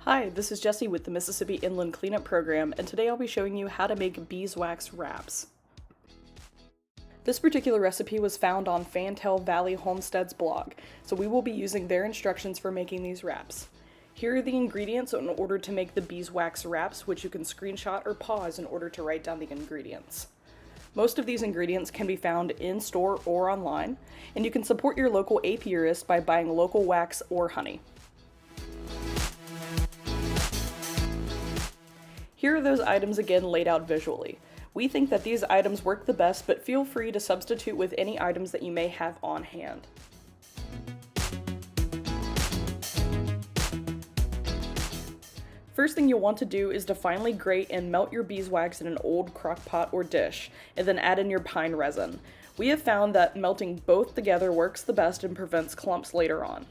Hi, this is Jessie with the Mississippi Inland Cleanup Program, and today I'll be showing you how to make beeswax wraps. This particular recipe was found on Fantail Valley Homestead's blog, so we will be using their instructions for making these wraps. Here are the ingredients in order to make the beeswax wraps, which you can screenshot or pause in order to write down the ingredients. Most of these ingredients can be found in store or online, and you can support your local apiarist by buying local wax or honey. Here are those items again laid out visually. We think that these items work the best, but feel free to substitute with any items that you may have on hand. First thing you'll want to do is to finely grate and melt your beeswax in an old crock pot or dish, and then add in your pine resin. We have found that melting both together works the best and prevents clumps later on.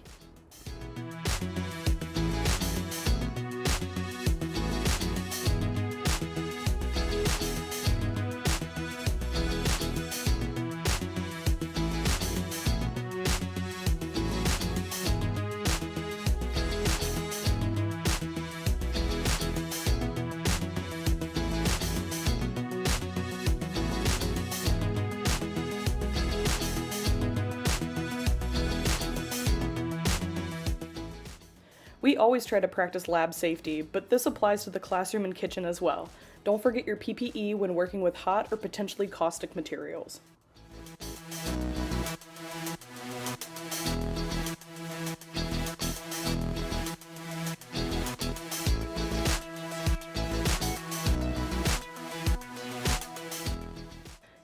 We always try to practice lab safety, but this applies to the classroom and kitchen as well. Don't forget your PPE when working with hot or potentially caustic materials.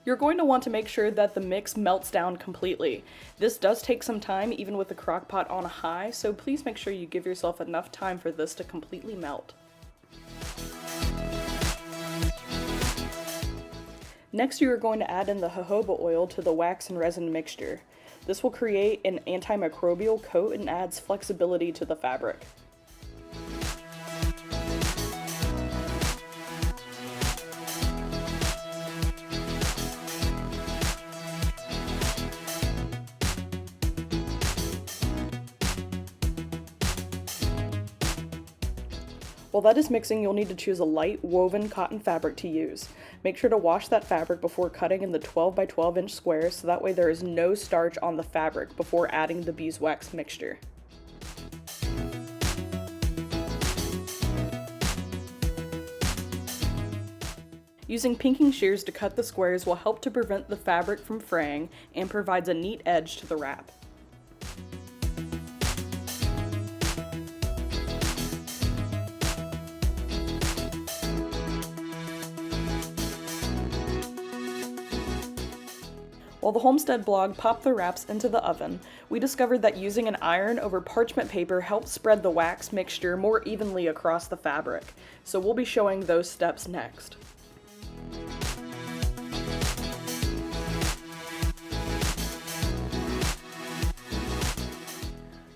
You're going to want to make sure that the mix melts down completely. This does take some time even with the crock pot on a high, so please make sure you give yourself enough time for this to completely melt. Next, you are going to add in the jojoba oil to the wax and resin mixture. This will create an antimicrobial coat and adds flexibility to the fabric. While that is mixing, you'll need to choose a light woven cotton fabric to use. Make sure to wash that fabric before cutting in the 12 by 12 inch squares so that way there is no starch on the fabric before adding the beeswax mixture. Using pinking shears to cut the squares will help to prevent the fabric from fraying and provides a neat edge to the wrap. While the Homestead blog popped the wraps into the oven, we discovered that using an iron over parchment paper helps spread the wax mixture more evenly across the fabric, so we'll be showing those steps next.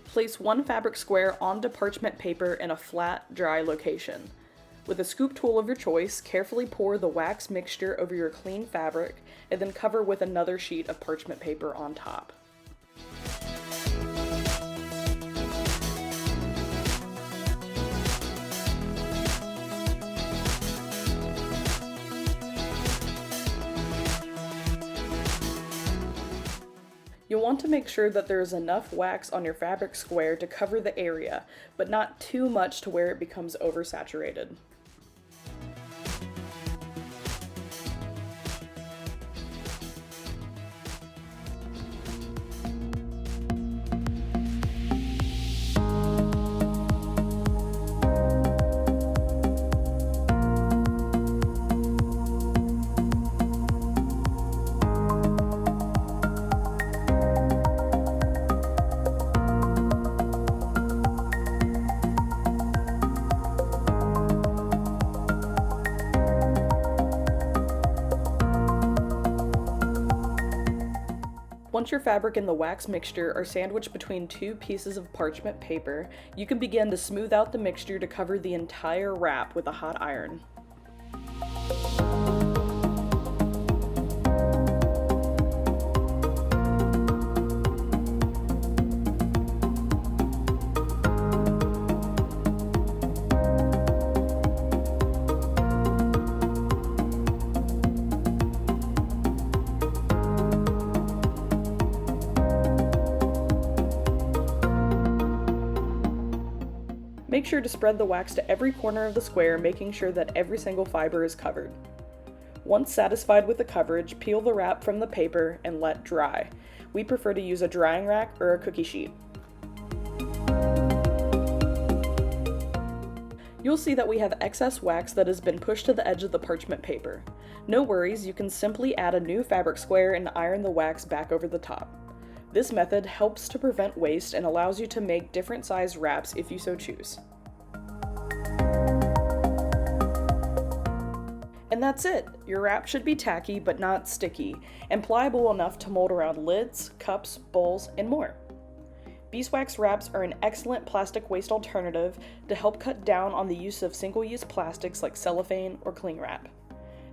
Place one fabric square onto parchment paper in a flat, dry location. With a scoop tool of your choice, carefully pour the wax mixture over your clean fabric and then cover with another sheet of parchment paper on top. You'll want to make sure that there is enough wax on your fabric square to cover the area, but not too much to where it becomes oversaturated. Once your fabric and the wax mixture are sandwiched between two pieces of parchment paper, you can begin to smooth out the mixture to cover the entire wrap with a hot iron. Make sure to spread the wax to every corner of the square, making sure that every single fiber is covered. Once satisfied with the coverage, peel the wrap from the paper and let dry. We prefer to use a drying rack or a cookie sheet. You'll see that we have excess wax that has been pushed to the edge of the parchment paper. No worries, you can simply add a new fabric square and iron the wax back over the top. This method helps to prevent waste and allows you to make different sized wraps if you so choose. And that's it! Your wrap should be tacky but not sticky, and pliable enough to mold around lids, cups, bowls, and more. Beeswax wraps are an excellent plastic waste alternative to help cut down on the use of single-use plastics like cellophane or cling wrap.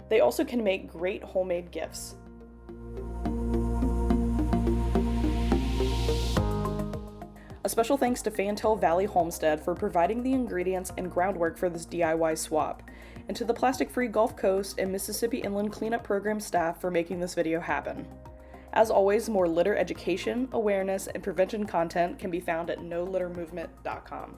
They also can make great homemade gifts. A special thanks to Fantail Valley Homestead for providing the ingredients and groundwork for this DIY swap, and to the Plastic Free Gulf Coast and Mississippi Inland Cleanup Program staff for making this video happen. As always, more litter education, awareness, and prevention content can be found at nolittermovement.com.